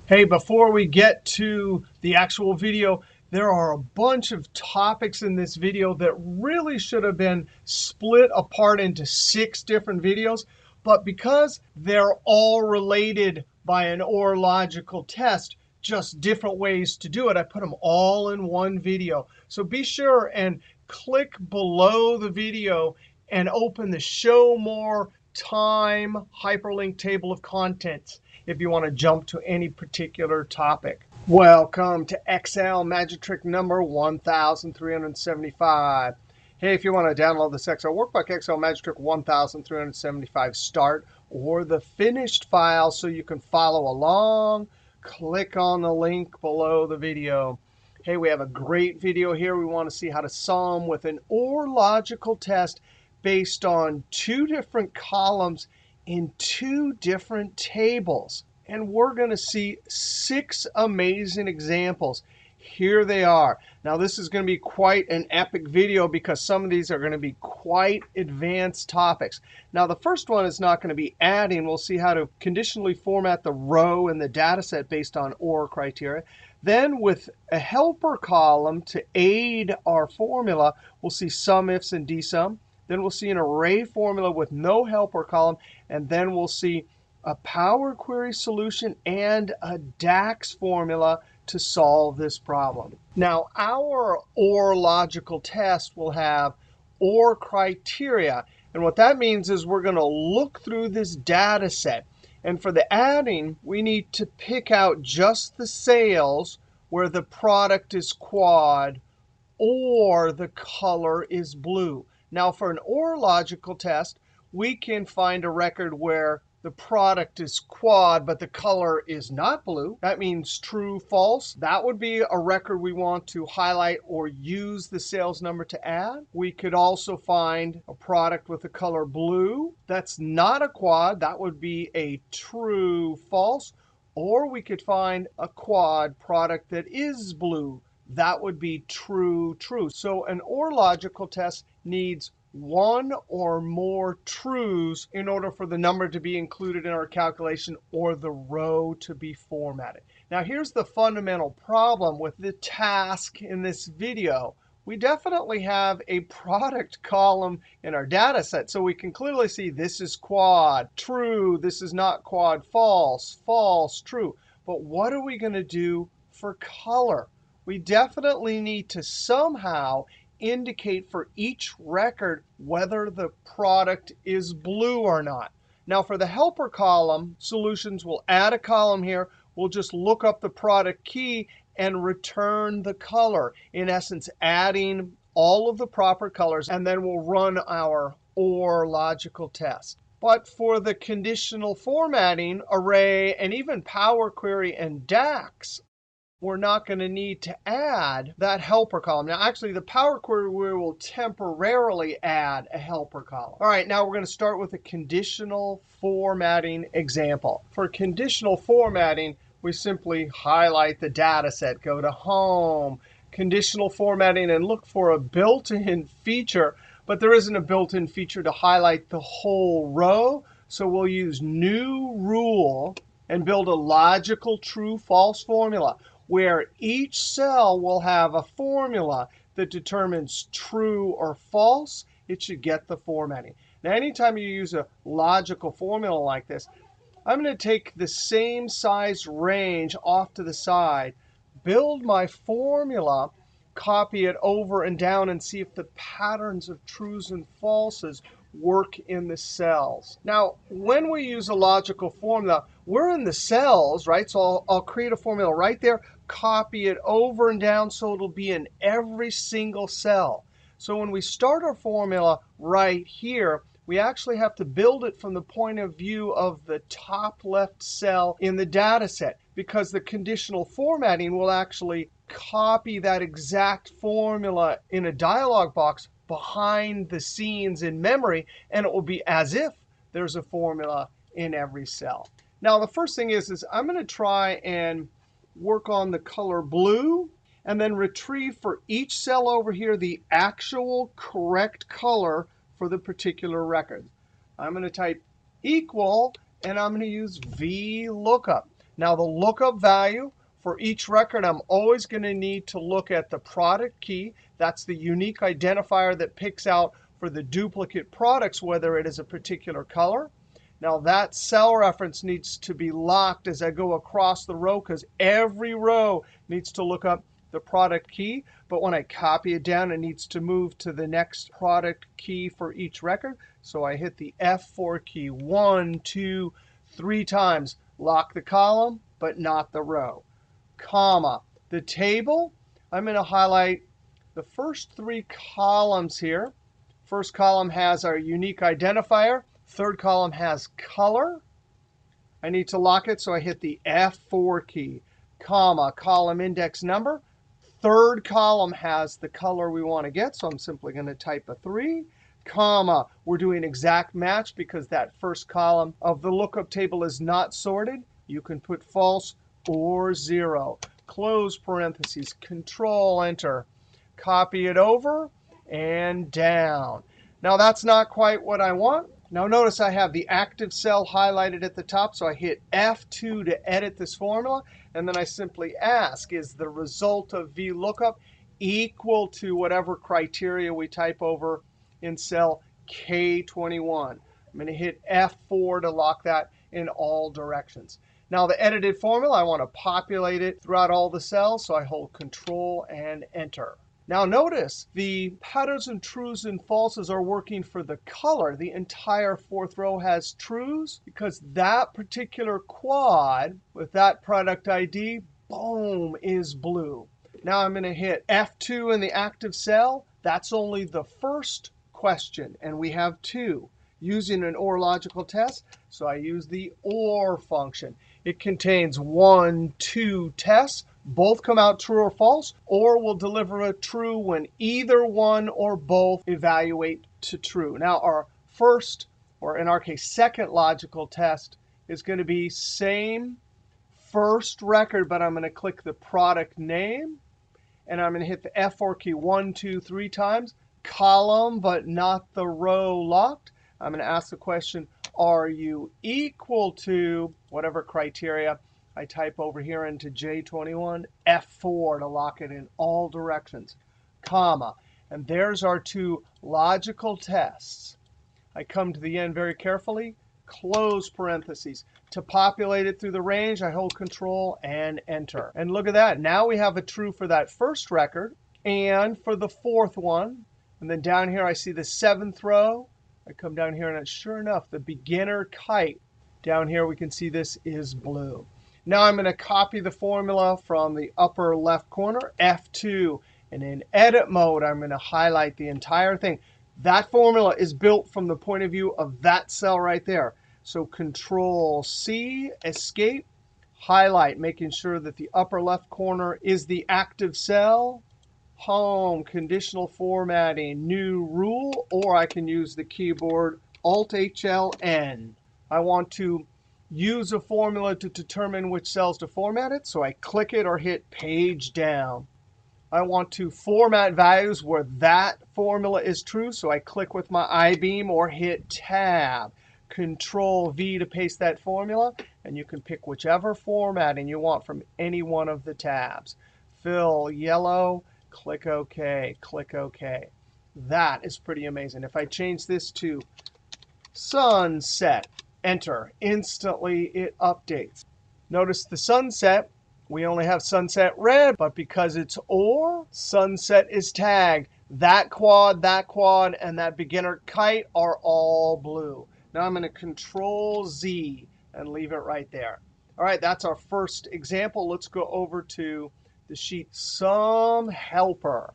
Hey, before we get to the actual video, there are a bunch of topics in this video that really should have been split apart into 6 different videos. But because they're all related by an OR logical test, just different ways to do it, I put them all in one video. So be sure and click below the video and open the Show More Time hyperlink table of contents if you want to jump to any particular topic. Welcome to Excel magic trick number 1375. Hey, if you want to download this Excel workbook, Excel magic trick 1375 start or the finished file so you can follow along, click on the link below the video. Hey, we have a great video here. We want to see how to sum with an OR logical test based on 2 different columns in 2 different tables. And we're going to see 6 amazing examples. Here they are. Now, this is going to be quite an epic video because some of these are going to be quite advanced topics. Now, the first one is not going to be adding. We'll see how to conditionally format the row in the data set based on OR criteria. Then with a helper column to aid our formula, we'll see sum ifs and dsum. Then we'll see an array formula with no helper column. And then we'll see a Power Query solution and a DAX formula to solve this problem. Now, our OR logical test will have OR criteria. And what that means is we're going to look through this data set. And for the adding, we need to pick out just the sales where the product is quad or the color is blue. Now, for an OR logical test, we can find a record where the product is quad, but the color is not blue. That means true, false. That would be a record we want to highlight or use the sales number to add. We could also find a product with the color blue. That's not a quad. That would be a true, false. Or we could find a quad product that is blue. That would be true, true. So an OR logical test needs 1 or more trues in order for the number to be included in our calculation or the row to be formatted. Now, here's the fundamental problem with the task in this video. We definitely have a product column in our data set. So we can clearly see this is quad, true. This is not quad, false, false, true. But what are we going to do for color? We definitely need to somehow indicate for each record whether the product is blue or not. Now, for the helper column, solutions will add a column here. We'll just look up the product key and return the color. In essence, adding all of the proper colors, and then we'll run our OR logical test. But for the conditional formatting, array, and even Power Query and DAX, we're not going to need to add that helper column. Now, actually, the Power Query will temporarily add a helper column. All right, now we're going to start with a conditional formatting example. For conditional formatting, we simply highlight the data set, go to Home, Conditional Formatting, and look for a built-in feature. But there isn't a built-in feature to highlight the whole row. So we'll use New Rule and build a logical true-false formula, where each cell will have a formula that determines true or false. It should get the formatting. Now, anytime you use a logical formula like this, I'm going to take the same size range off to the side, build my formula, copy it over and down, and see if the patterns of trues and falses work in the cells. Now, when we use a logical formula, we're in the cells, right? So I'll create a formula right there, copy it over and down so it'll be in every single cell. So when we start our formula right here, we actually have to build it from the point of view of the top left cell in the data set, because the conditional formatting will actually copy that exact formula in a dialog box behind the scenes in memory, and it will be as if there's a formula in every cell. Now, the first thing is I'm going to try and work on the color blue, and then retrieve for each cell over here the actual correct color for the particular record. I'm going to type equal, and I'm going to use VLOOKUP. Now the lookup value for each record, I'm always going to need to look at the product key. That's the unique identifier that picks out for the duplicate products whether it is a particular color. Now that cell reference needs to be locked as I go across the row because every row needs to look up the product key. But when I copy it down, it needs to move to the next product key for each record. So I hit the F4 key 1, 2, 3 times. Lock the column, but not the row. Comma. The table, I'm going to highlight the first 3 columns here. First column has our unique identifier. Third column has color. I need to lock it, so I hit the F4 key. Comma, column index number. Third column has the color we want to get, so I'm simply going to type a 3. Comma, we're doing exact match because that first column of the lookup table is not sorted. You can put false or 0. Close parentheses, Control Enter. Copy it over and down. Now that's not quite what I want. Now notice I have the active cell highlighted at the top, so I hit F2 to edit this formula. And then I simply ask, is the result of VLOOKUP equal to whatever criteria we type over in cell K21? I'm going to hit F4 to lock that in all directions. Now the edited formula, I want to populate it throughout all the cells, so I hold Control and Enter. Now notice the patterns and trues and falses are working for the color. The entire 4th row has trues because that particular quad with that product ID, boom, is blue. Now I'm going to hit F2 in the active cell. That's only the first question, and we have 2. Using an OR logical test, so I use the OR function. It contains 1, 2 tests. Both come out true or false, or will deliver a true when either one or both evaluate to true. Now our first, or in our case, second logical test is going to be same first record, but I'm going to click the product name, and I'm going to hit the F4 key 1, 2, 3 times. Column, but not the row locked. I'm going to ask the question, are you equal to whatever criteria I type over here into J21, F4 to lock it in all directions, comma. And there's our 2 logical tests. I come to the end very carefully, close parentheses. To populate it through the range, I hold Control and Enter. And look at that. Now we have a true for that first record and for the 4th one. And then down here, I see the 7th row. I come down here, and sure enough, the beginner kite. Down here, we can see this is blue. Now I'm going to copy the formula from the upper left corner, F2. And in edit mode, I'm going to highlight the entire thing. That formula is built from the point of view of that cell right there. So Control-C, Escape, highlight, making sure that the upper left corner is the active cell. Home, conditional formatting, new rule, or I can use the keyboard Alt-HL-N. I want to use a formula to determine which cells to format it, so I click it or hit Page Down. I want to format values where that formula is true, so I click with my I-beam or hit Tab. Control-V to paste that formula, and you can pick whichever formatting you want from any one of the tabs. Fill yellow. Click OK, click OK. That is pretty amazing. If I change this to sunset, enter, instantly it updates. Notice the sunset, we only have sunset red, but because it's OR, sunset is tagged. That quad, and that beginner kite are all blue. Now I'm going to Control-Z and leave it right there. All right, that's our first example. Let's go over to the sheet Sum Helper.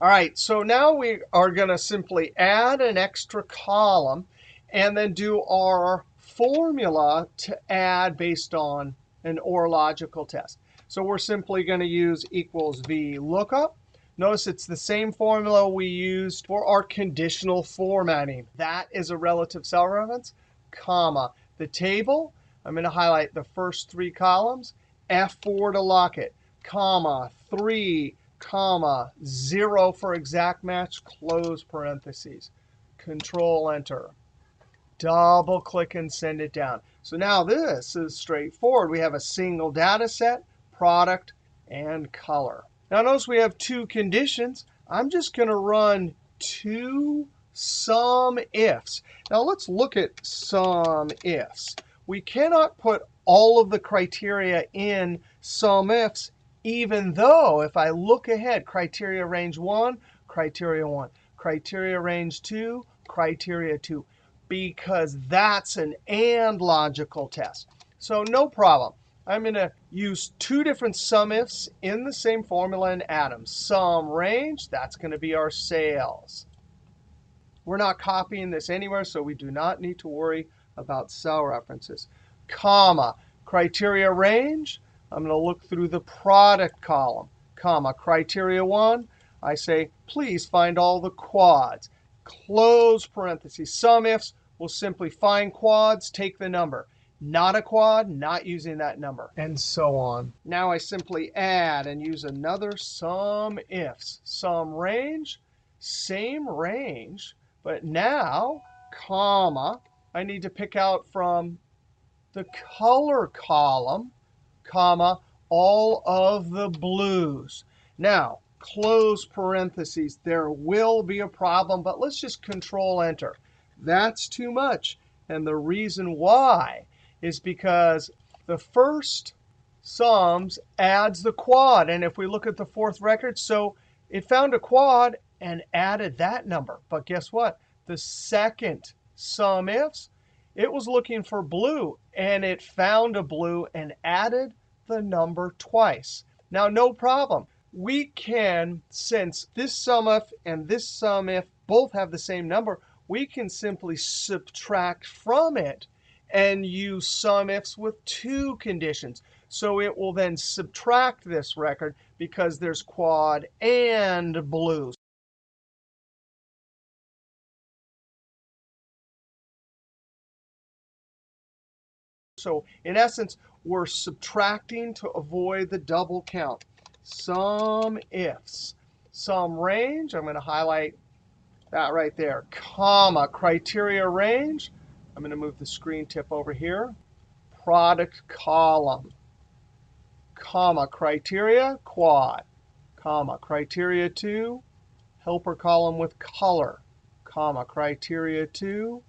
All right, so now we are going to simply add an extra column and then do our formula to add based on an OR logical test. So we're simply going to use equals VLOOKUP. Notice it's the same formula we used for our conditional formatting. That is a relative cell reference, comma. The table, I'm going to highlight the first 3 columns, F4 to lock it, comma, 3, comma, 0 for exact match, close parentheses. Control-Enter. double click and send it down. So now this is straightforward. We have a single data set, product, and color. Now notice we have two conditions. I'm just going to run two sum ifs. Now let's look at sum ifs. We cannot put all of the criteria in sum ifs, even though if I look ahead, criteria range 1, criteria 1, criteria range 2, criteria 2, because that's an and logical test. So no problem. I'm going to use two different sum ifs in the same formula and add them. Sum range, that's going to be our sales. We're not copying this anywhere, so we do not need to worry about cell references. Comma, criteria range, I'm going to look through the product column. Comma, criteria 1, I say, please find all the quads. Close parentheses. Sum ifs will simply find quads, take the number. Not a quad, not using that number, and so on. Now I simply add and use another sum ifs. Sum range, same range, but now, comma, I need to pick out from the color column, comma, all of the blues. Now, close parentheses. There will be a problem, but let's just Control Enter. That's too much. And the reason why is because the first sums adds the quad. And if we look at the fourth record, so it found a quad and added that number. But guess what? The second sum ifs, it was looking for blue, and it found a blue and added the number twice. Now, no problem. We can, since this sum if and this sum if both have the same number, we can simply subtract from it and use sum ifs with two conditions. So it will then subtract this record because there's quad and blue. So in essence, we're subtracting to avoid the double count. Sum ifs. Sum range, I'm going to highlight that right there. Comma, criteria range. I'm going to move the screen tip over here. Product column. Comma, criteria, quad. Comma, criteria 2, helper column with color. Comma, criteria 2.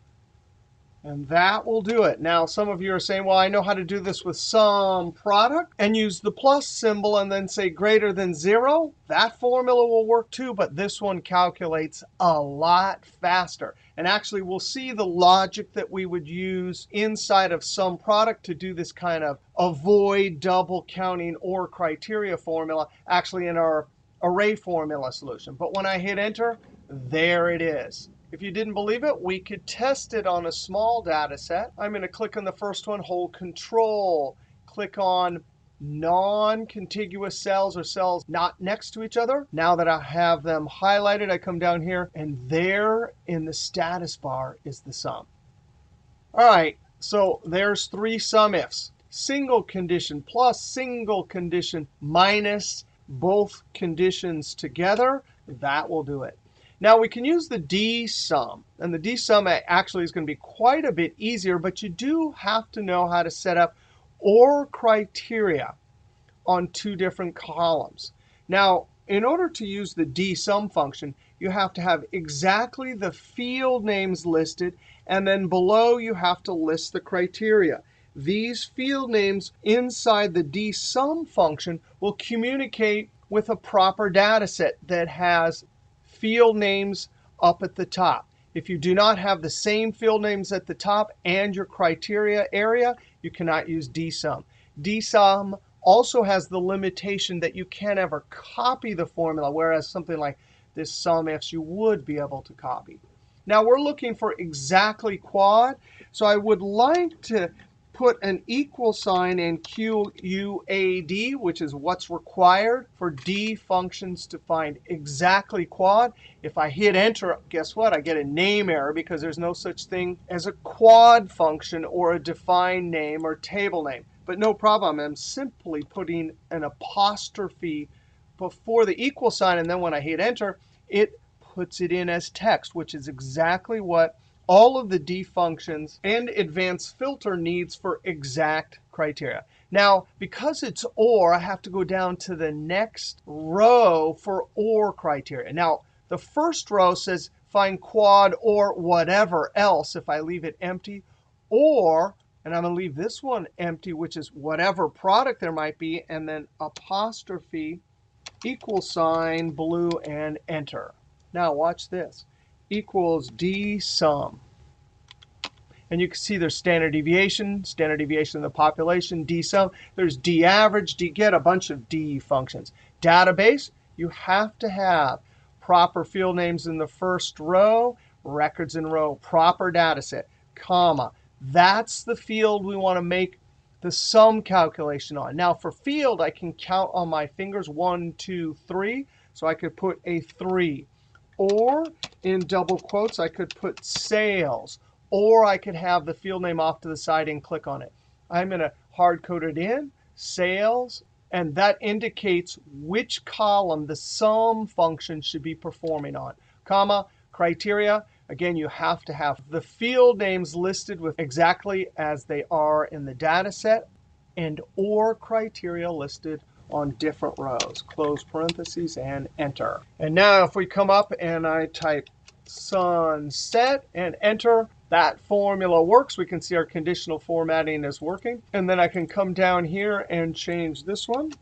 And that will do it. Now, some of you are saying, well, I know how to do this with some product and use the plus symbol and then say greater than 0. That formula will work too, but this one calculates a lot faster. And actually, we'll see the logic that we would use inside of some product to do this kind of avoid double counting or criteria formula actually in our array formula solution. But when I hit Enter, there it is. If you didn't believe it, we could test it on a small data set. I'm going to click on the first one, hold Control, click on non-contiguous cells or cells not next to each other. Now that I have them highlighted, I come down here, and there in the status bar is the sum. All right, so there's three sum ifs. Single condition plus single condition minus both conditions together. That will do it. Now, we can use the dsum. And the dsum actually is going to be quite a bit easier, but you do have to know how to set up OR criteria on two different columns. Now, in order to use the dsum function, you have to have exactly the field names listed, and then below you have to list the criteria. These field names inside the dsum function will communicate with a proper data set that has field names up at the top. If you do not have the same field names at the top and your criteria area, you cannot use dsum. Dsum also has the limitation that you can't ever copy the formula, whereas something like this sum ifs you would be able to copy. Now, we're looking for exactly quad, so I would like to put an equal sign in QUAD, which is what's required for D functions to find exactly quad. If I hit Enter, guess what? I get a name error because there's no such thing as a quad function or a defined name or table name. But no problem. I'm simply putting an apostrophe before the equal sign, and then when I hit Enter, it puts it in as text, which is exactly what all of the D functions and advanced filter needs for exact criteria. Now, because it's OR, I have to go down to the next row for OR criteria. Now, the first row says find quad or whatever else if I leave it empty, or, and I'm going to leave this one empty, which is whatever product there might be, and then apostrophe equal sign blue and enter. Now watch this. Equals D sum. And you can see there's standard deviation of the population, D sum. There's D average, D get, a bunch of D functions. Database, you have to have proper field names in the first row, records in row, proper data set, comma. That's the field we want to make the sum calculation on. Now for field, I can count on my fingers, 1, 2, 3. So I could put a 3. Or in double quotes, I could put sales. Or I could have the field name off to the side and click on it. I'm going to hard code it in, sales, and that indicates which column the sum function should be performing on. Comma, criteria. Again, you have to have the field names listed with exactly as they are in the data set, and OR criteria listed on different rows. Close parentheses and enter. And now if we come up and I type sunset and enter, that formula works. We can see our conditional formatting is working. And then I can come down here and change this one.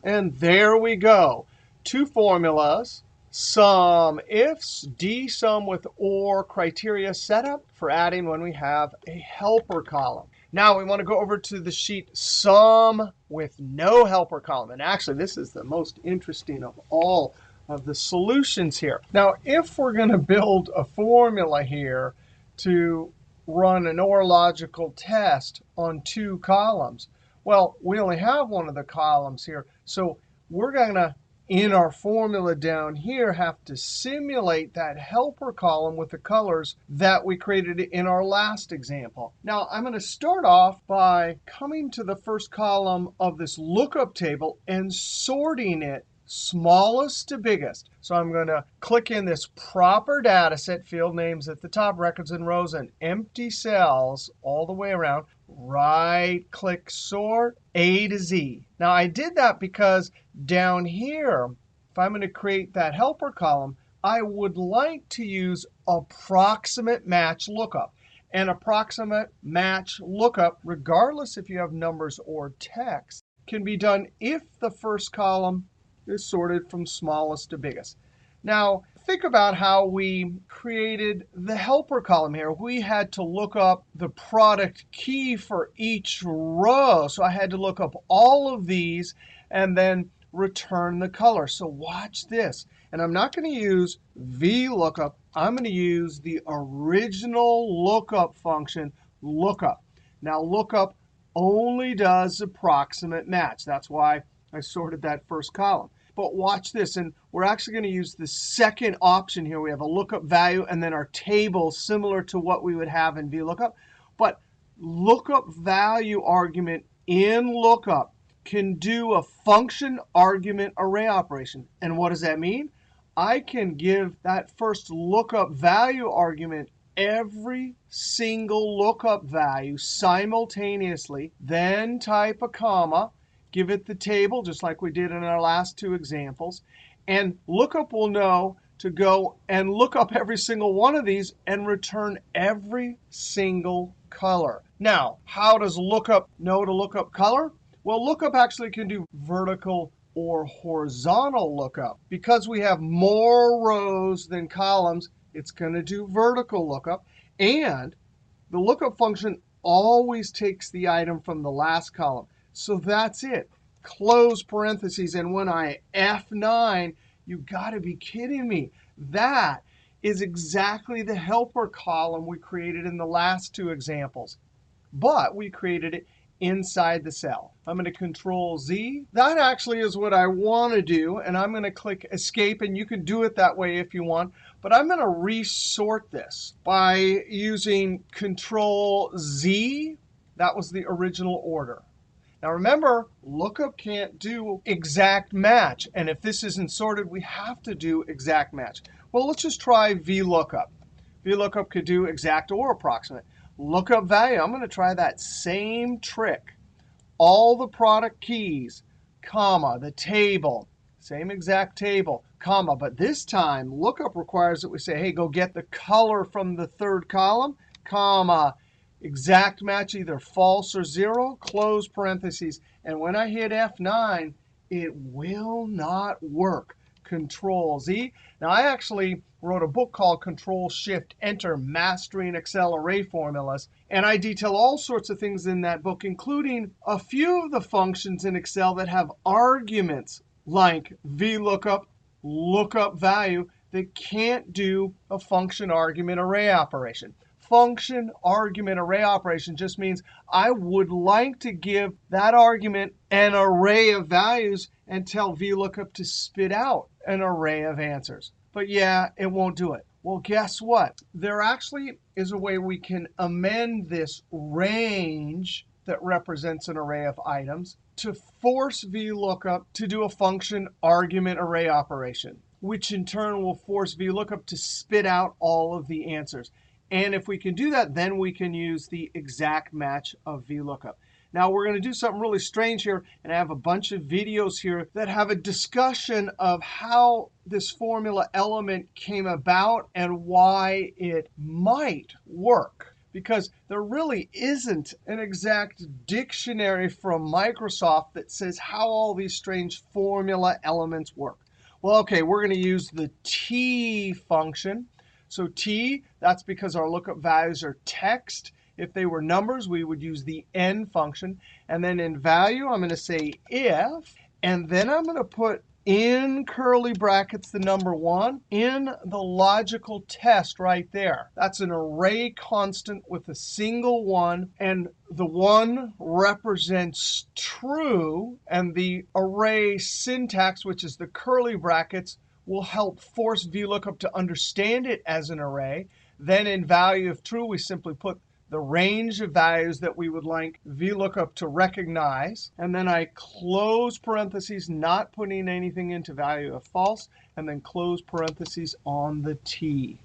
And there we go. Two formulas. Sum ifs, dsum with OR criteria setup for adding when we have a helper column. Now we want to go over to the sheet sum with no helper column. And actually, this is the most interesting of all of the solutions here. Now, if we're going to build a formula here to run an OR logical test on 2 columns, well, we only have one of the columns here. So we're going to, in our formula down here, have to simulate that helper column with the colors that we created in our last example. Now, I'm going to start off by coming to the first column of this lookup table and sorting it smallest to biggest. So I'm going to click in this proper data set, field names at the top, records and rows, and empty cells all the way around. Right-click sort, A to Z. Now, I did that because down here, if I'm going to create that helper column, I would like to use approximate match lookup. And approximate match lookup, regardless if you have numbers or text, can be done if the first column is sorted from smallest to biggest. Now, think about how we created the helper column here. We had to look up the product key for each row. So I had to look up all of these and then return the color. So watch this. And I'm not going to use VLOOKUP. I'm going to use the original lookup function, lookup. Now, lookup only does approximate match. That's why I sorted that first column. But watch this. And we're actually going to use the second option here. We have a lookup value and then our table similar to what we would have in VLOOKUP. But lookup value argument in lookup can do a function argument array operation. And what does that mean? I can give that first lookup value argument every single lookup value simultaneously, then type a comma, give it the table, just like we did in our last 2 examples. And lookup will know to go and look up every single one of these and return every single color. Now, how does lookup know to look up color? Well, lookup actually can do vertical or horizontal lookup. Because we have more rows than columns, it's going to do vertical lookup. And the lookup function always takes the item from the last column. So that's it. Close parentheses. And when I F9, you've got to be kidding me. That is exactly the helper column we created in the last 2 examples. But we created it inside the cell. I'm going to Control Z. That actually is what I want to do. And I'm going to click Escape. And you can do it that way if you want. But I'm going to resort this by using Control Z. That was the original order. Now remember, lookup can't do exact match. And if this isn't sorted, we have to do exact match. Well, let's just try VLOOKUP. VLOOKUP could do exact or approximate. Lookup value, I'm going to try that same trick. All the product keys, comma, the table, same exact table, comma. But this time, lookup requires that we say, hey, go get the color from the third column, comma, exact match, either false or 0, close parentheses. And when I hit F9, it will not work. Control Z. Now, I actually wrote a book called Control-Shift-Enter, Mastering Excel Array Formulas. And I detail all sorts of things in that book, including a few of the functions in Excel that have arguments like VLOOKUP, lookup value, that can't do a function argument array operation. Function argument array operation just means I would like to give that argument an array of values and tell VLOOKUP to spit out an array of answers. But yeah, it won't do it. Well, guess what? There actually is a way we can amend this range that represents an array of items to force VLOOKUP to do a function argument array operation, which in turn will force VLOOKUP to spit out all of the answers. And if we can do that, then we can use the exact match of VLOOKUP. Now, we're going to do something really strange here, and I have a bunch of videos here that have a discussion of how this formula element came about and why it might work. Because there really isn't an exact dictionary from Microsoft that says how all these strange formula elements work. Well, OK, we're going to use the T function. So T, that's because our lookup values are text. If they were numbers, we would use the N function. And then in value, I'm going to say if. And then I'm going to put in curly brackets the number 1 in the logical test right there. That's an array constant with a single 1. And the 1 represents true. And the array syntax, which is the curly brackets, will help force VLOOKUP to understand it as an array. Then in value of true, we simply put the range of values that we would like VLOOKUP to recognize. And then I close parentheses, not putting anything into value of false, and then close parentheses on the T.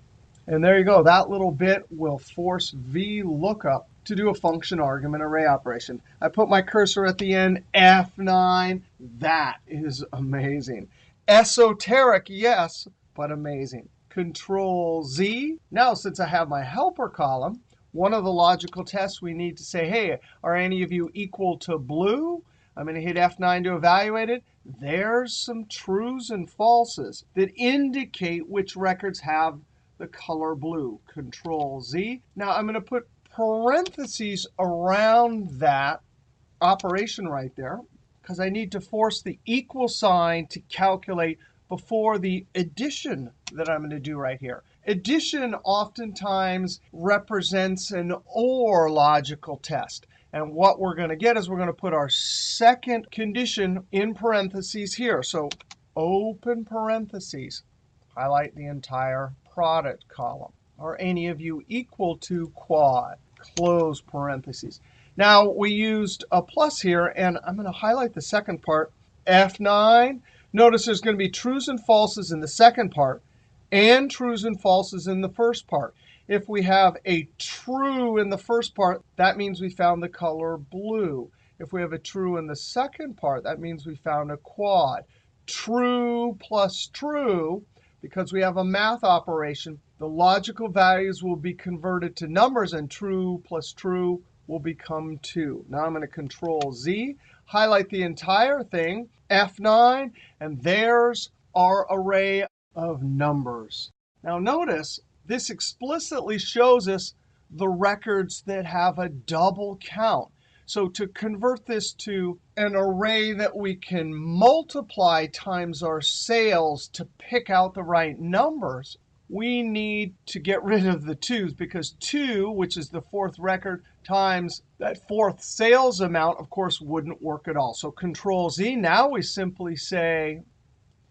And there you go. That little bit will force VLOOKUP to do a function argument array operation. I put my cursor at the end, F9. That is amazing. Esoteric, yes, but amazing. Control Z. Now, since I have my helper column, one of the logical tests we need to say, hey, are any of you equal to blue? I'm going to hit F9 to evaluate it. There's some trues and falses that indicate which records have the color blue. Control Z. Now, I'm going to put parentheses around that operation right there, because I need to force the equal sign to calculate before the addition that I'm going to do right here. Addition oftentimes represents an OR logical test. And what we're going to get is we're going to put our second condition in parentheses here. So open parentheses, highlight the entire product column. Are any of you equal to quad? Close parentheses. Now, we used a plus here, and I'm going to highlight the second part, F9. Notice there's going to be trues and falses in the second part and trues and falses in the first part. If we have a true in the first part, that means we found the color blue. If we have a true in the second part, that means we found a quad. True plus true, because we have a math operation, the logical values will be converted to numbers, and true plus true will become 2. Now I'm going to Control Z, highlight the entire thing, F9, and there's our array of numbers. Now notice this explicitly shows us the records that have a double count. So to convert this to an array that we can multiply times our sales to pick out the right numbers, we need to get rid of the 2's, because 2, which is the fourth record, times that fourth sales amount, of course, wouldn't work at all. So Control Z, now we simply say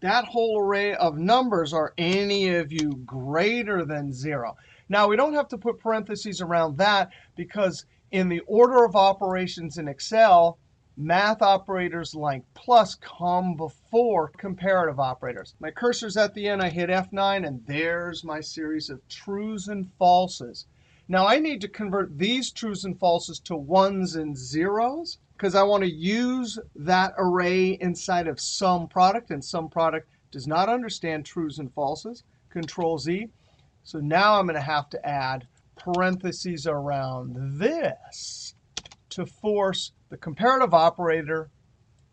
that whole array of numbers, are any of you greater than 0? Now, we don't have to put parentheses around that, because in the order of operations in Excel, math operators like plus come before comparative operators. My cursor's at the end. I hit F9, and there's my series of trues and falses. Now, I need to convert these trues and falses to ones and zeros because I want to use that array inside of sum product, and sum product does not understand trues and falses. Control Z. So now I'm going to have to add parentheses around this to force the comparative operator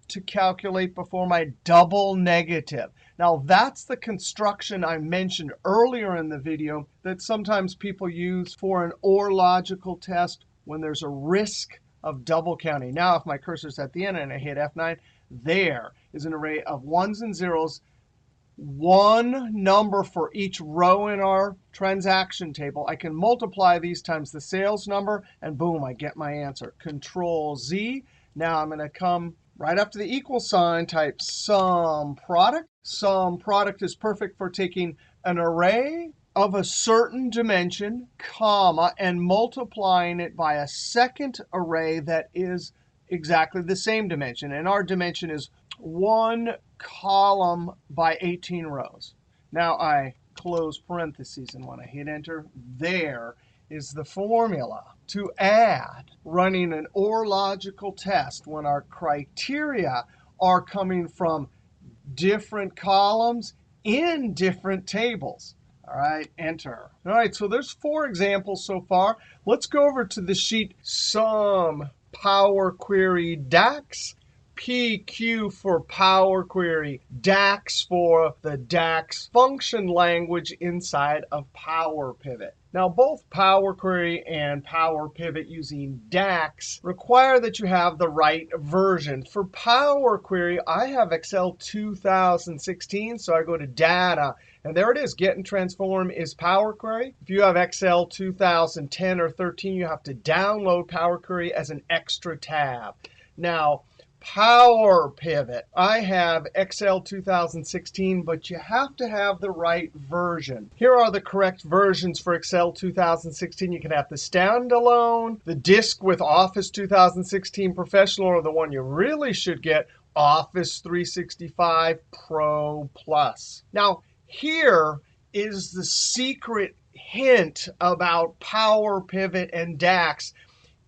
to calculate before my double negative. Now, that's the construction I mentioned earlier in the video that sometimes people use for an OR logical test when there's a risk of double counting. Now, if my cursor's at the end and I hit F9, there is an array of ones and zeros, one number for each row in our transaction table. I can multiply these times the sales number, and boom, I get my answer. Control Z. Now I'm going to come right after the equal sign, type sum product. Sum product is perfect for taking an array of a certain dimension, comma, and multiplying it by a second array that is exactly the same dimension. And our dimension is 1 column by 18 rows. Now I close parentheses, and when I hit enter, there is the formula to add running an OR logical test when our criteria are coming from different columns in different tables. All right, enter. All right, so there's 4 examples so far. Let's go over to the sheet Sum Power Query DAX. PQ for Power Query, DAX for the DAX function language inside of Power Pivot. Now, both Power Query and Power Pivot using DAX require that you have the right version. For Power Query, I have Excel 2016, so I go to Data, and there it is. Get and Transform is Power Query. If you have Excel 2010 or 13, you have to download Power Query as an extra tab. Now, Power Pivot. I have Excel 2016, but you have to have the right version. Here are the correct versions for Excel 2016. You can have the standalone, the disk with Office 2016 Professional, or the one you really should get, Office 365 Pro Plus. Now, here is the secret hint about Power Pivot and DAX.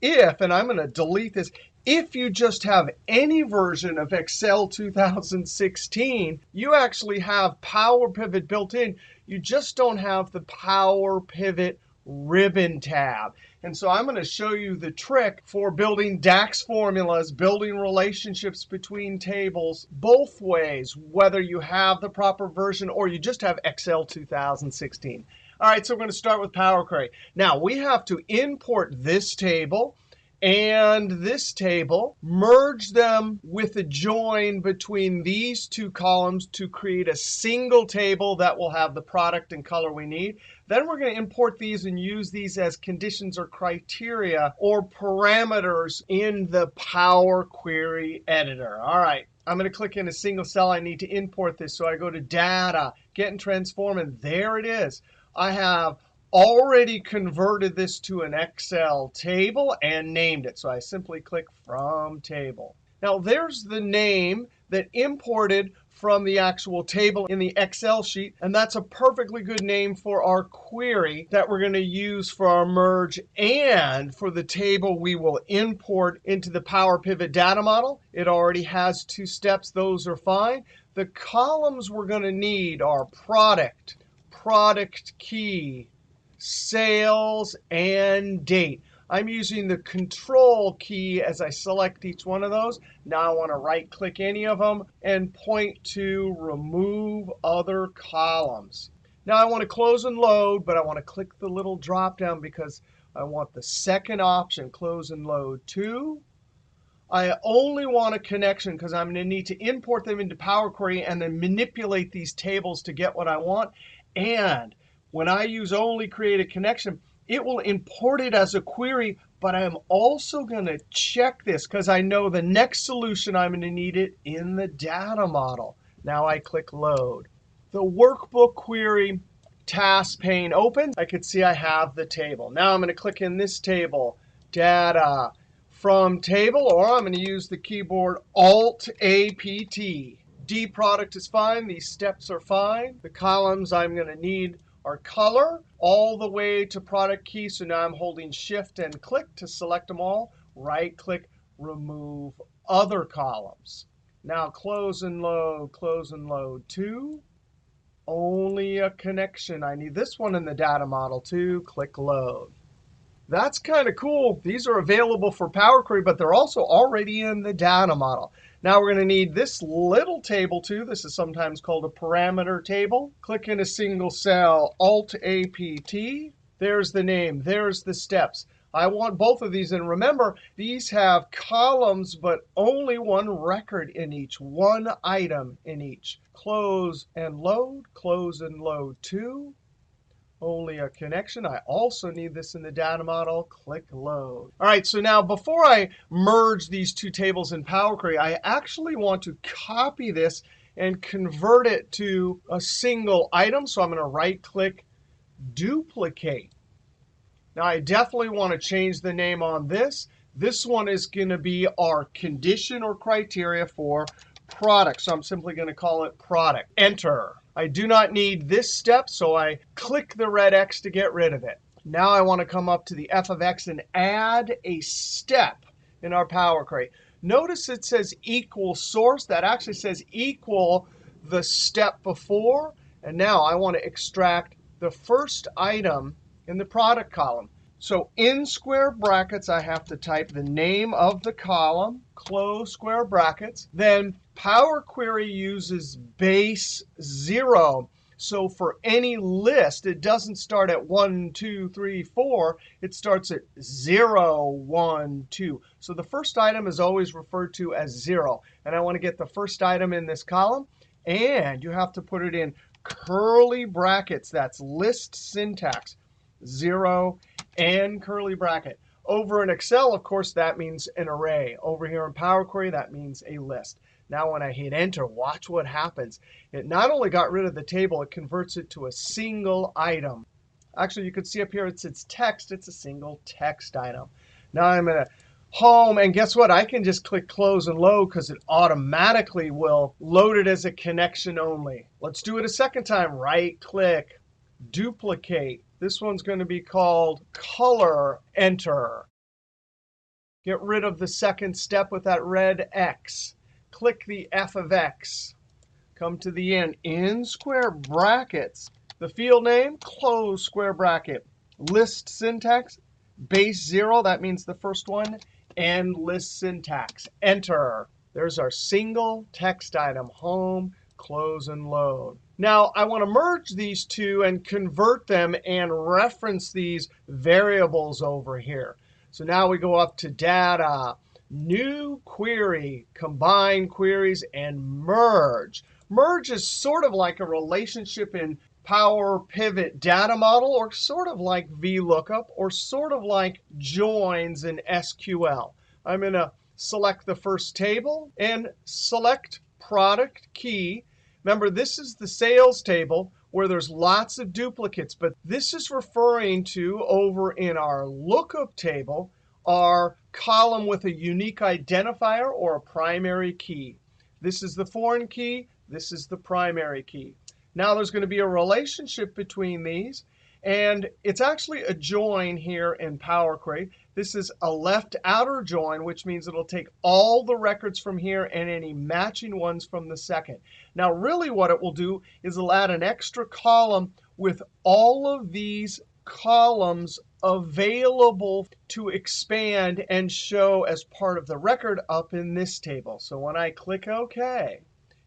If, and I'm going to delete this, if you just have any version of Excel 2016, you actually have Power Pivot built in. You just don't have the Power Pivot ribbon tab. And so I'm going to show you the trick for building DAX formulas, building relationships between tables both ways, whether you have the proper version or you just have Excel 2016. All right, so we're going to start with Power Query. Now, we have to import this table and this table, merge them with a join between these 2 columns to create a single table that will have the product and color we need. Then we're going to import these and use these as conditions or criteria or parameters in the Power Query editor. All right, I'm going to click in a single cell. I need to import this. So I go to Data, Get and Transform, and there it is. I have already converted this to an Excel table and named it. So I simply click From Table. Now, there's the name that imported from the actual table in the Excel sheet. And that's a perfectly good name for our query that we're going to use for our merge and for the table we will import into the Power Pivot data model. It already has 2 steps. Those are fine. The columns we're going to need are product, product key, sales, and date. I'm using the Control key as I select each one of those. Now I want to right-click any of them and point to Remove Other Columns. Now I want to close and load, but I want to click the little drop-down because I want the second option, Close and Load To. I only want a connection because I'm going to need to import them into Power Query and then manipulate these tables to get what I want. And when I use only create a connection, it will import it as a query, but I'm also going to check this because I know the next solution I'm going to need it in the data model. Now I click Load. The Workbook Query task pane opens. I can see I have the table. Now I'm going to click in this table, Data, from table, or I'm going to use the keyboard Alt-A-P-T. D product is fine. These steps are fine. The columns I'm going to need are color all the way to product key. So now I'm holding Shift and click to select them all. Right click, remove other columns. Now close and load to. Only a connection. I need this one in the data model too. Click load. That's kind of cool. These are available for Power Query, but they're also already in the data model. Now we're going to need this little table too. This is sometimes called a parameter table. Click in a single cell, Alt-A-P-T. There's the name. There's the steps. I want both of these. And remember, these have columns, but only one record in each, one item in each. Close and load to. Only a connection. I also need this in the data model. Click load. All right, so now before I merge these two tables in Power Query, I actually want to copy this and convert it to a single item. So I'm going to right-click, duplicate. Now, I definitely want to change the name on this. This one is going to be our condition or criteria for product. So I'm simply going to call it product. Enter. I do not need this step, so I click the red X to get rid of it. Now I want to come up to the f of x and add a step in our Power Query. Notice it says equal source. That actually says equal the step before. And now I want to extract the first item in the product column. So in square brackets, I have to type the name of the column, close square brackets. Then Power Query uses base 0. So for any list, it doesn't start at 1, 2, 3, 4. It starts at 0, 1, 2. So the first item is always referred to as 0. And I want to get the first item in this column. And you have to put it in curly brackets. That's list syntax. 0 and curly bracket. Over in Excel, of course, that means an array. Over here in Power Query, that means a list. Now when I hit Enter, watch what happens. It not only got rid of the table, it converts it to a single item. Actually, you can see up here it says text. It's a single text item. Now I'm going to home, and guess what? I can just click Close and Load because it automatically will load it as a connection only. Let's do it a second time. Right-click, duplicate. This one's going to be called Color. Enter. Get rid of the second step with that red X. Click the f of x. Come to the end. In square brackets, the field name, close square bracket. List syntax, base 0. That means the first one. And list syntax. Enter. There's our single text item. Home, close, and load. Now, I want to merge these two and convert them and reference these variables over here. So now we go up to Data, New Query, Combine Queries, and Merge. Merge is sort of like a relationship in Power Pivot data model, or sort of like VLOOKUP, or sort of like joins in SQL. I'm going to select the first table and select Product Key. Remember, this is the sales table where there's lots of duplicates. But this is referring to, over in our lookup table, our column with a unique identifier or a primary key. This is the foreign key. This is the primary key. Now there's going to be a relationship between these. And it's actually a join here in Power Query. This is a left outer join, which means it'll take all the records from here and any matching ones from the second. Now, really what it will do is it'll add an extra column with all of these columns available to expand and show as part of the record up in this table. So when I click OK,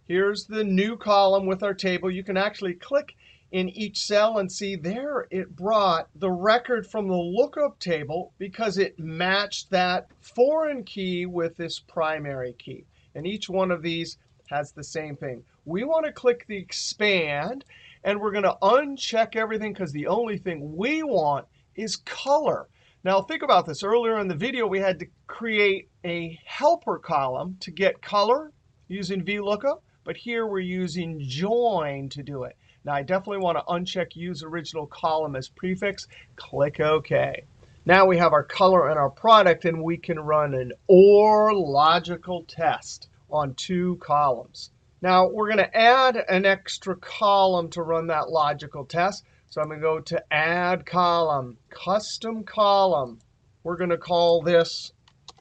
here's the new column with our table. You can actually click in each cell and see there it brought the record from the lookup table because it matched that foreign key with this primary key. And each one of these has the same thing. We want to click the expand, and we're going to uncheck everything because the only thing we want is color. Now think about this. Earlier in the video, we had to create a helper column to get color using VLOOKUP. But here we're using join to do it. Now, I definitely want to uncheck Use Original Column as Prefix. Click OK. Now we have our color and our product, and we can run an OR logical test on 2 columns. Now we're going to add an extra column to run that logical test. So I'm going to go to Add Column, Custom Column. We're going to call this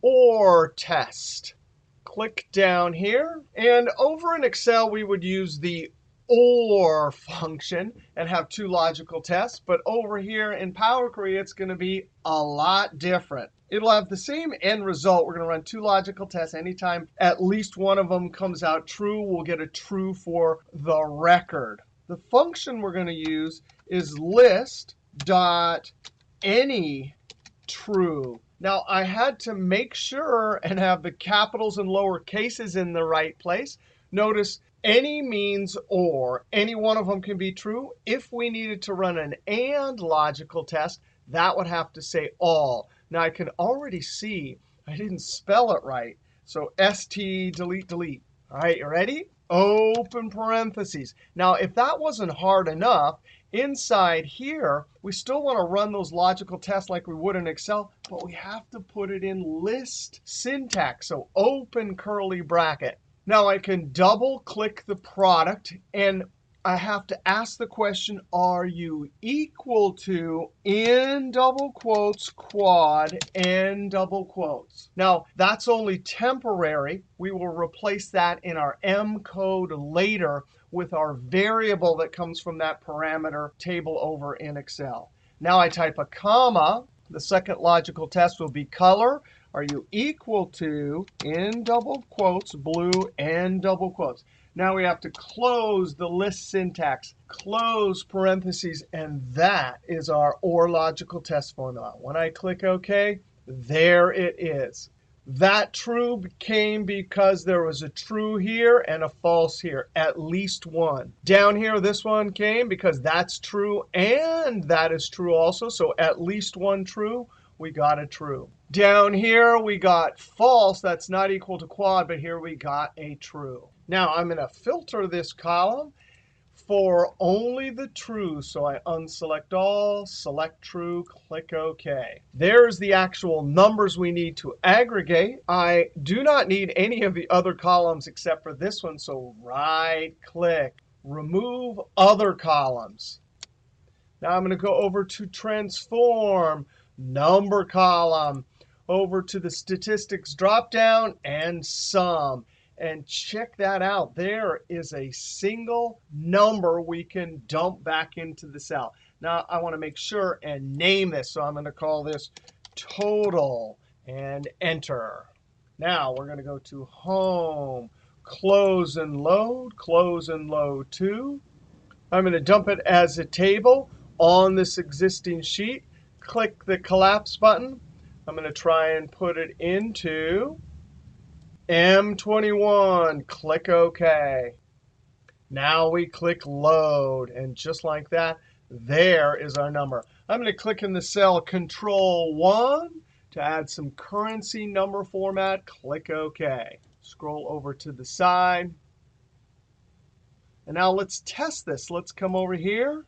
OR Test. Click down here. And over in Excel, we would use the OR function and have 2 logical tests. But over here in Power Query, it's going to be a lot different. It'll have the same end result. We're going to run 2 logical tests. Anytime at least one of them comes out true, we'll get a true for the record. The function we're going to use is list.anyTrue. Now, I had to make sure and have the capitals and lower cases in the right place. Notice any means or. Any one of them can be true. If we needed to run an AND logical test, that would have to say all. Now, I can already see I didn't spell it right. So ST, delete, delete. All right, you ready? Open parentheses. Now, if that wasn't hard enough, inside here, we still want to run those logical tests like we would in Excel, but we have to put it in list syntax. So open curly bracket. Now, I can double-click the product, and I have to ask the question, are you equal to, in double quotes, quad, end double quotes. Now, that's only temporary. We will replace that in our M code later with our variable that comes from that parameter table over in Excel. Now I type a comma. The second logical test will be color. Are you equal to, in double quotes, blue, end double quotes. Now we have to close the list syntax, close parentheses, and that is our OR logical test formula. When I click OK, there it is. That true came because there was a true here and a false here, at least one. Down here, this one came because that's true and that is true also. So at least one true, we got a true. Down here, we got false. That's not equal to quad, but here we got a true. Now, I'm going to filter this column for only the true. So I unselect all, select true, click OK. There's the actual numbers we need to aggregate. I do not need any of the other columns except for this one. So right-click, remove other columns. Now I'm going to go over to Transform, Number column, over to the Statistics dropdown, and Sum. And check that out. There is a single number we can dump back into the cell. Now, I want to make sure and name this. So I'm going to call this total and enter. Now, we're going to go to Home, Close and Load to. I'm going to dump it as a table on this existing sheet. Click the Collapse button. I'm going to try and put it into M21, click OK. Now we click Load, and just like that, there is our number. I'm going to click in the cell Control-1 to add some currency number format. Click OK. Scroll over to the side. And now let's test this. Let's come over here.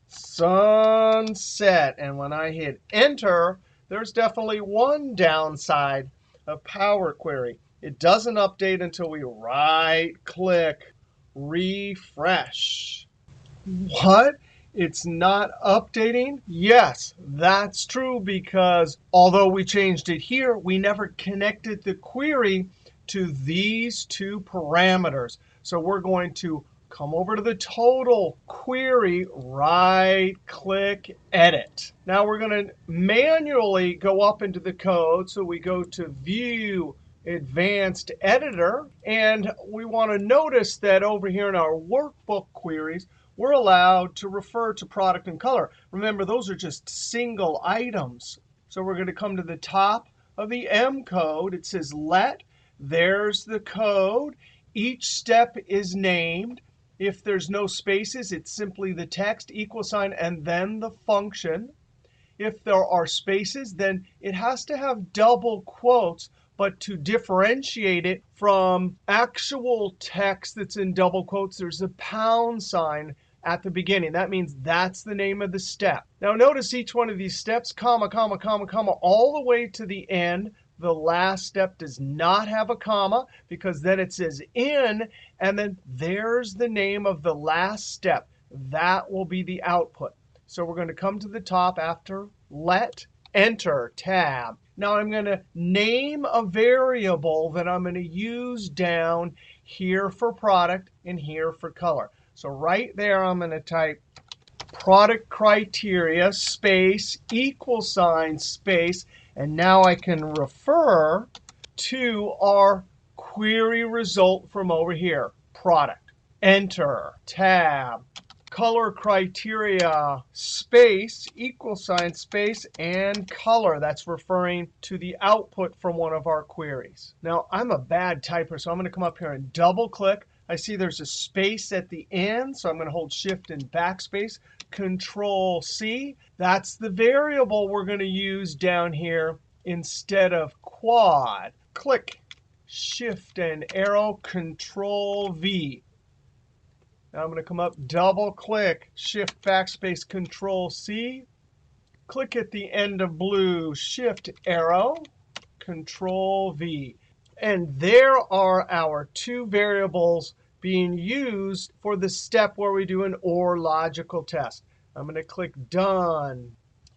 Sunset. And when I hit Enter, there's definitely one downside of Power Query. It doesn't update until we right-click, refresh. What? It's not updating? Yes, that's true because although we changed it here, we never connected the query to these 2 parameters. So we're going to come over to the total query, right-click, edit. Now we're going to manually go up into the code. So we go to View, Advanced Editor. And we want to notice that over here in our workbook queries, we're allowed to refer to product and color. Remember, those are just single items. So we're going to come to the top of the M code. It says let. There's the code. Each step is named. If there's no spaces, it's simply the text, equal sign, and then the function. If there are spaces, then it has to have double quotes. But to differentiate it from actual text that's in double quotes, there's a pound sign at the beginning. That means that's the name of the step. Now notice each one of these steps, comma, comma, comma, comma, all the way to the end. The last step does not have a comma because then it says in, and then there's the name of the last step. That will be the output. So we're going to come to the top after let, enter, tab. Now I'm going to name a variable that I'm going to use down here for product and here for color. So right there I'm going to type product criteria space equal sign space. And now I can refer to our query result from over here, product, enter, tab, color criteria space equal sign space and color. That's referring to the output from one of our queries. Now I'm a bad typer, so I'm going to come up here and double click. I see there's a space at the end, so I'm going to hold shift and backspace, control C. That's the variable we're going to use down here instead of quad. Click shift and arrow, control V. Now I'm going to come up, double click, shift backspace, control C. Click at the end of blue, shift arrow, control V. And there are our two variables being used for the step where we do an OR logical test. I'm going to click done.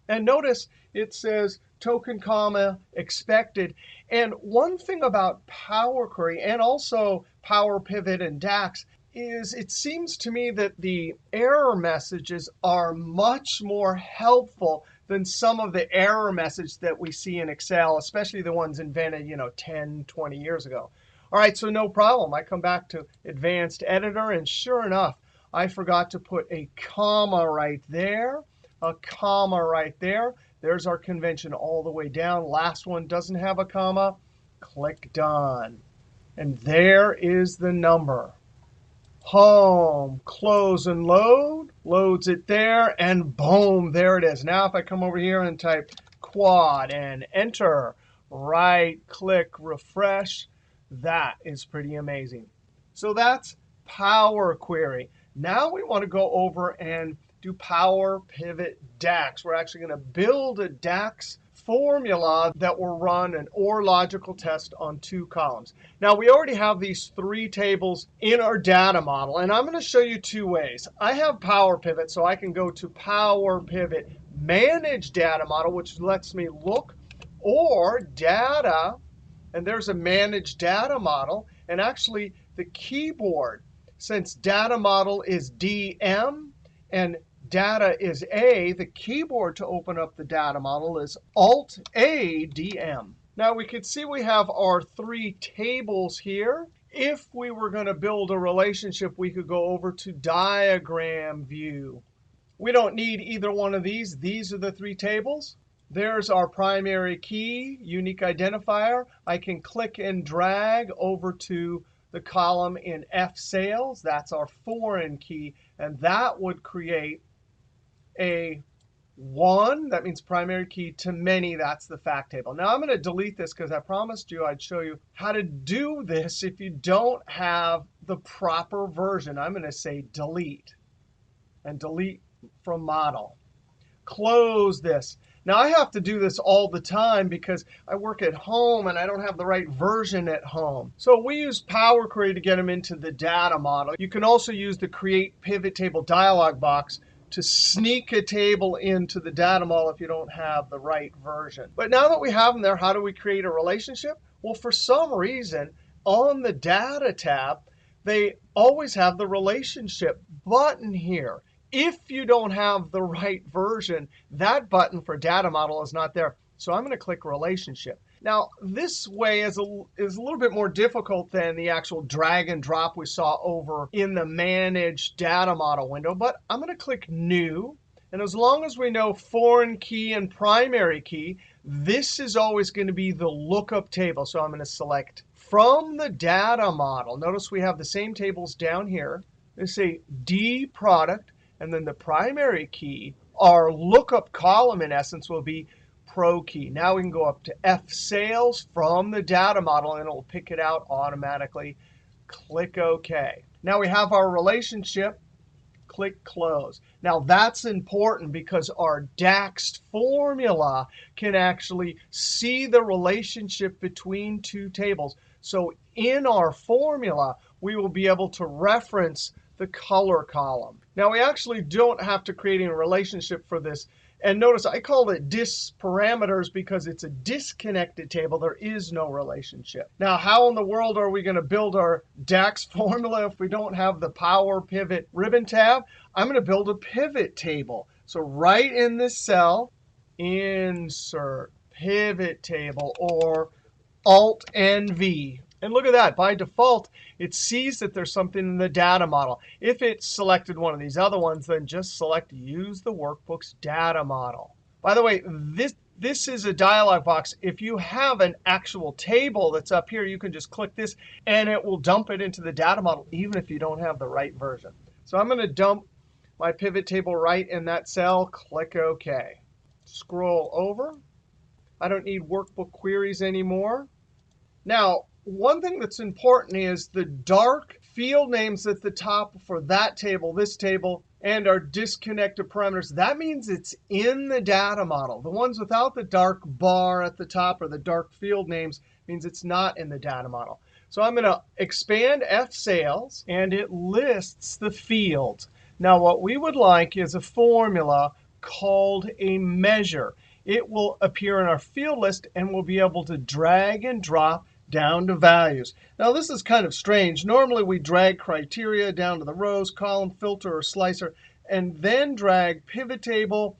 And notice it says token comma expected. And one thing about Power Query and also Power Pivot and DAX is it seems to me that the error messages are much more helpful than some of the error messages that we see in Excel, especially the ones invented 10, 20 years ago. All right, so no problem. I come back to Advanced Editor, and sure enough, I forgot to put a comma right there, a comma right there. There's our convention all the way down. Last one doesn't have a comma. Click Done. And there is the number. Home, close and load, loads it there, and boom, there it is. Now if I come over here and type quad and enter, right click, refresh, that is pretty amazing. So that's Power Query. Now we want to go over and do Power Pivot DAX. We're actually going to build a DAX formula that will run an OR logical test on two columns. Now, we already have these three tables in our data model, and I'm going to show you two ways. I have Power Pivot, so I can go to Power Pivot Manage Data Model, which lets me look, or Data, and there's a Manage Data Model. And actually, the keyboard, since Data Model is DM and data is A, the keyboard to open up the data model is Alt-A, DM. Now we can see we have our three tables here. If we were going to build a relationship, we could go over to Diagram View. We don't need either one of these. These are the three tables. There's our primary key, unique identifier. I can click and drag over to the column in F sales. That's our foreign key. And that would create a 1, that means primary key, to many, that's the fact table. Now I'm going to delete this because I promised you I'd show you how to do this if you don't have the proper version. I'm going to say delete, and delete from model. Close this. Now I have to do this all the time because I work at home and I don't have the right version at home. So we use Power Query to get them into the data model. You can also use the Create Pivot Table dialog box to sneak a table into the data model if you don't have the right version. But now that we have them there, how do we create a relationship? Well, for some reason, on the Data tab, they always have the relationship button here. If you don't have the right version, that button for data model is not there. So I'm going to click Relationship. Now, this way is a little bit more difficult than the actual drag and drop we saw over in the Manage Data Model window. But I'm going to click New. And as long as we know foreign key and primary key, this is always going to be the lookup table. So I'm going to select from the data model. Notice we have the same tables down here. They say D product, and then the primary key, our lookup column in essence will be Pro key. Now we can go up to F sales from the data model, and it will pick it out automatically. Click OK. Now we have our relationship. Click Close. Now, that's important because our DAX formula can actually see the relationship between two tables. So in our formula, we will be able to reference the color column. Now, we actually don't have to create a relationship for this. And notice I called it disparameters because it's a disconnected table. There is no relationship. Now, how in the world are we going to build our DAX formula if we don't have the Power Pivot ribbon tab? I'm going to build a pivot table. So right in this cell, Insert Pivot Table, or Alt-NV. And look at that. By default, it sees that there's something in the data model. If it selected one of these other ones, then just select Use the Workbook's Data Model. By the way, this is a dialog box. If you have an actual table that's up here, you can just click this, and it will dump it into the data model, even if you don't have the right version. So I'm going to dump my pivot table right in that cell. Click OK. Scroll over. I don't need workbook queries anymore. Now, one thing that's important is the dark field names at the top for that table, this table, and our disconnected parameters. That means it's in the data model. The ones without the dark bar at the top or the dark field names means it's not in the data model. So I'm going to expand F sales, and it lists the fields. Now, what we would like is a formula called a measure. It will appear in our field list, and we'll be able to drag and drop down to values. Now, this is kind of strange. Normally, we drag criteria down to the rows, column, filter, or slicer, and then drag pivot table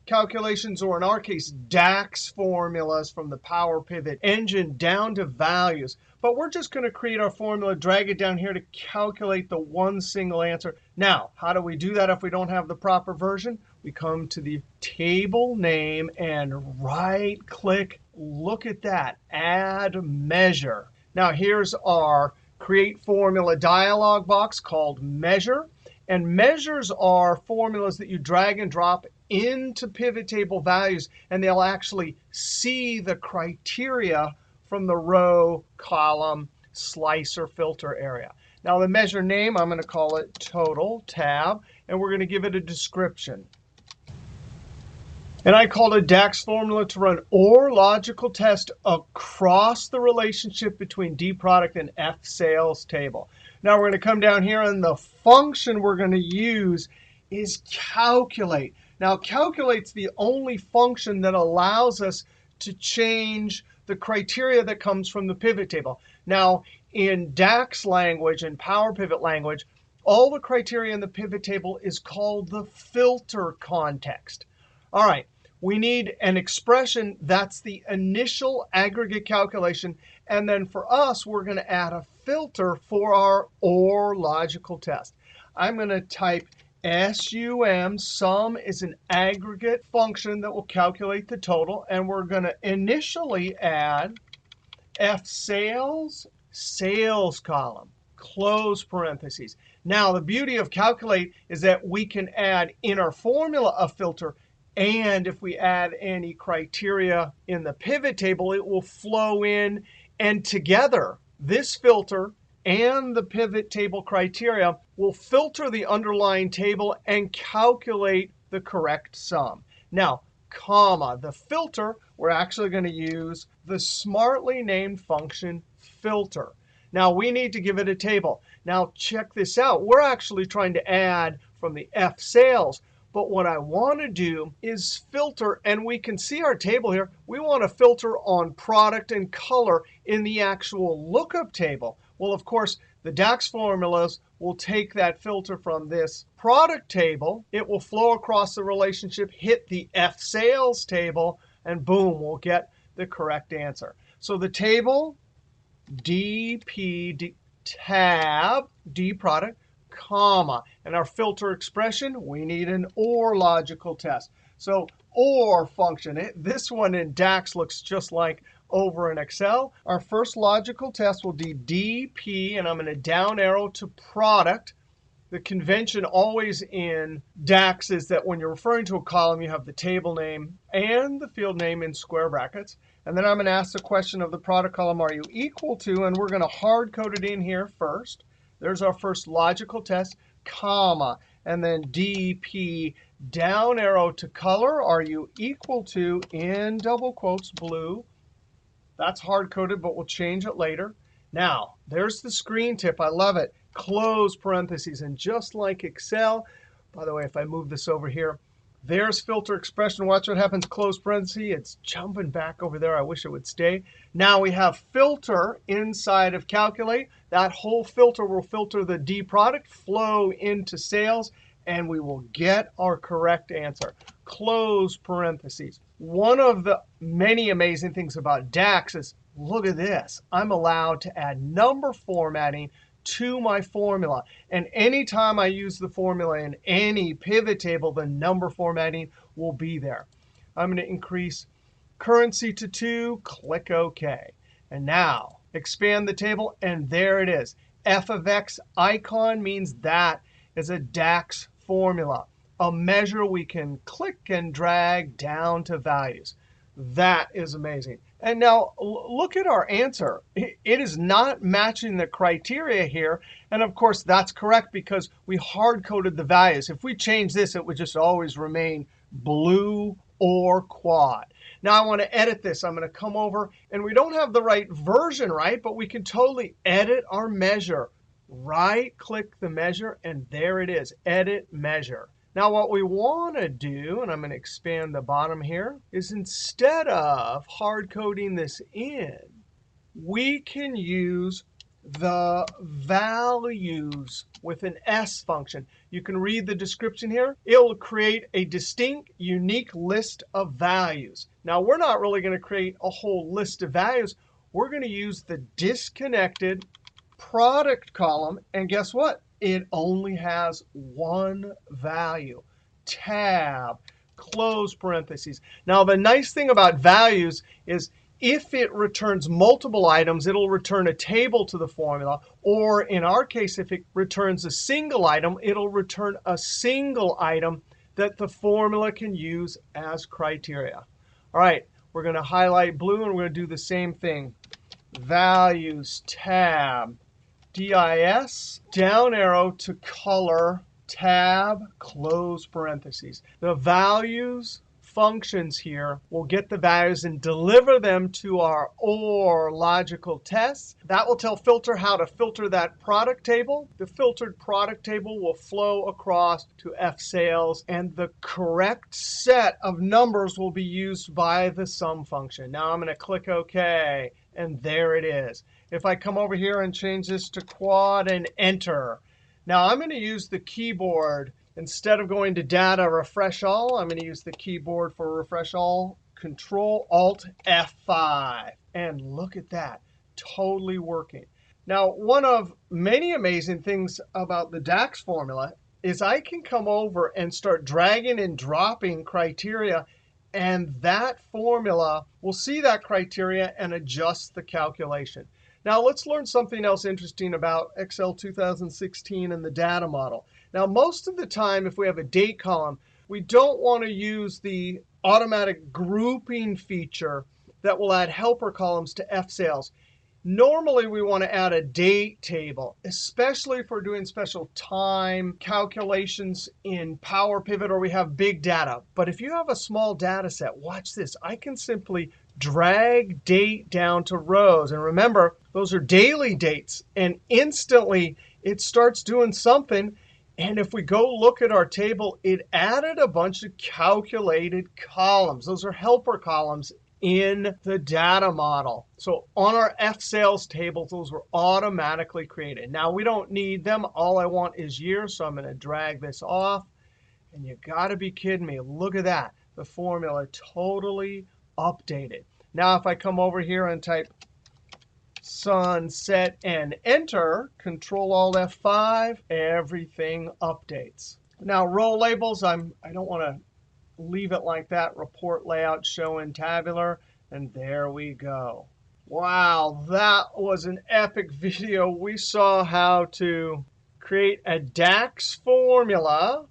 calculations, or in our case, DAX formulas from the Power Pivot engine down to values. But we're just going to create our formula, drag it down here to calculate the one single answer. Now, how do we do that if we don't have the proper version? We come to the table name and right-click. Look at that, Add Measure. Now, here's our Create Formula dialog box called Measure. And measures are formulas that you drag and drop into pivot table values, and they'll actually see the criteria from the row, column, slicer, filter area. Now, the measure name, I'm going to call it Total Tab, and we're going to give it a description. And I called a DAX formula to run OR logical test across the relationship between D product and F sales table. Now we're going to come down here, and the function we're going to use is calculate. Now, calculate's the only function that allows us to change the criteria that comes from the pivot table. Now, in DAX language and Power Pivot language, all the criteria in the pivot table is called the filter context. All right, we need an expression that's the initial aggregate calculation. And then for us, we're going to add a filter for our OR logical test. I'm going to type SUM. Sum is an aggregate function that will calculate the total. And we're going to initially add F sales, sales column, close parentheses. Now, the beauty of calculate is that we can add in our formula a filter. And if we add any criteria in the pivot table, it will flow in. And together, this filter and the pivot table criteria will filter the underlying table and calculate the correct sum. Now, comma, the filter, we're actually going to use the smartly named function filter. Now, we need to give it a table. Now, check this out. We're actually trying to add from the F sales. But what I want to do is filter, and we can see our table here. We want to filter on product and color in the actual lookup table. Well, of course, the DAX formulas will take that filter from this product table. It will flow across the relationship, hit the F sales table, and boom, we'll get the correct answer. So the table, DP tab, D product, comma. And our filter expression, we need an OR logical test. So OR function, this one in DAX looks just like over in Excel. Our first logical test will be DP, and I'm going to down arrow to product. The convention always in DAX is that when you're referring to a column, you have the table name and the field name in square brackets. And then I'm going to ask the question of the product column, are you equal to? And we're going to hard code it in here first. There's our first logical test, comma. and then DP down arrow to color. Are you equal to, in double quotes, blue? That's hard-coded, but we'll change it later. Now, there's the screen tip. I love it. Close parentheses. And just like Excel, by the way, if I move this over here, there's filter expression. Watch what happens. Close parentheses. It's jumping back over there. I wish it would stay. Now we have filter inside of calculate. That whole filter will filter the D product, flow into sales, and we will get our correct answer. Close parentheses. One of the many amazing things about DAX is, look at this. I'm allowed to add number formatting to my formula. And anytime I use the formula in any pivot table, the number formatting will be there. I'm going to increase currency to 2, click OK. And now expand the table, and there it is. F of X icon means that is a DAX formula, a measure we can click and drag down to values. That is amazing. And now look at our answer. It is not matching the criteria here. And of course, that's correct because we hard-coded the values. If we change this, it would just always remain blue or quad. Now I want to edit this. I'm going to come over, and we don't have the right version, right? But we can totally edit our measure. Right-click the measure, and there it is, Edit Measure. Now what we want to do, and I'm going to expand the bottom here, is instead of hard-coding this in, we can use the values with an S function. You can read the description here. It will create a distinct, unique list of values. Now we're not really going to create a whole list of values. We're going to use the disconnected product column, and guess what? It only has one value, tab, close parentheses. Now, the nice thing about values is if it returns multiple items, it'll return a table to the formula. Or in our case, if it returns a single item, it'll return a single item that the formula can use as criteria. All right, we're going to highlight blue, and we're going to do the same thing. Values, tab, DIS, down arrow to color, tab, close parentheses. The values functions here will get the values and deliver them to our OR logical tests. That will tell filter how to filter that product table. The filtered product table will flow across to F sales, and the correct set of numbers will be used by the sum function. Now I'm going to click OK, and there it is. If I come over here and change this to quad and enter. Now I'm going to use the keyboard. Instead of going to data refresh all, I'm going to use the keyboard for refresh all, Control Alt F5. And look at that, totally working. Now one of many amazing things about the DAX formula is I can come over and start dragging and dropping criteria, and that formula will see that criteria and adjust the calculation. Now let's learn something else interesting about Excel 2016 and the data model. Now most of the time, if we have a date column, we don't want to use the automatic grouping feature that will add helper columns to F sales. Normally, we want to add a date table, especially if we're doing special time calculations in Power Pivot or we have big data. But if you have a small data set, watch this. I can simply drag date down to rows. And remember, those are daily dates. And instantly, it starts doing something. And if we go look at our table, it added a bunch of calculated columns. Those are helper columns in the data model. So on our F sales tables, those were automatically created. Now we don't need them. All I want is year, so I'm going to drag this off. And you got to be kidding me. Look at that. The formula totally updated. Now if I come over here and type sunset and enter, Control Alt F5, everything updates. Now row labels, I don't want to leave it like that. Report layout, show in tabular, and there we go. Wow, that was an epic video. We saw how to create a DAX formula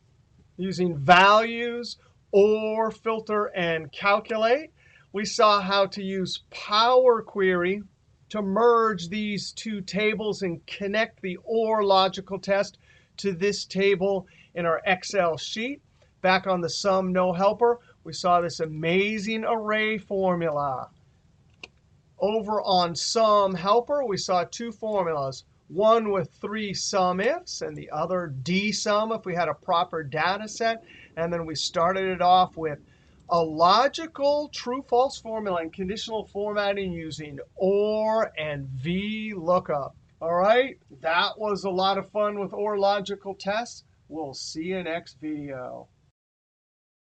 using values or filter and calculate. We saw how to use Power Query to merge these two tables and connect the OR logical test to this table in our Excel sheet. Back on the sum no helper, we saw this amazing array formula. Over on sum helper, we saw two formulas. One with 3 SUMIFs and the other DSUM if we had a proper data set. And then we started it off with a logical true-false formula and conditional formatting using OR and VLOOKUP. All right, that was a lot of fun with OR logical tests. We'll see you next video.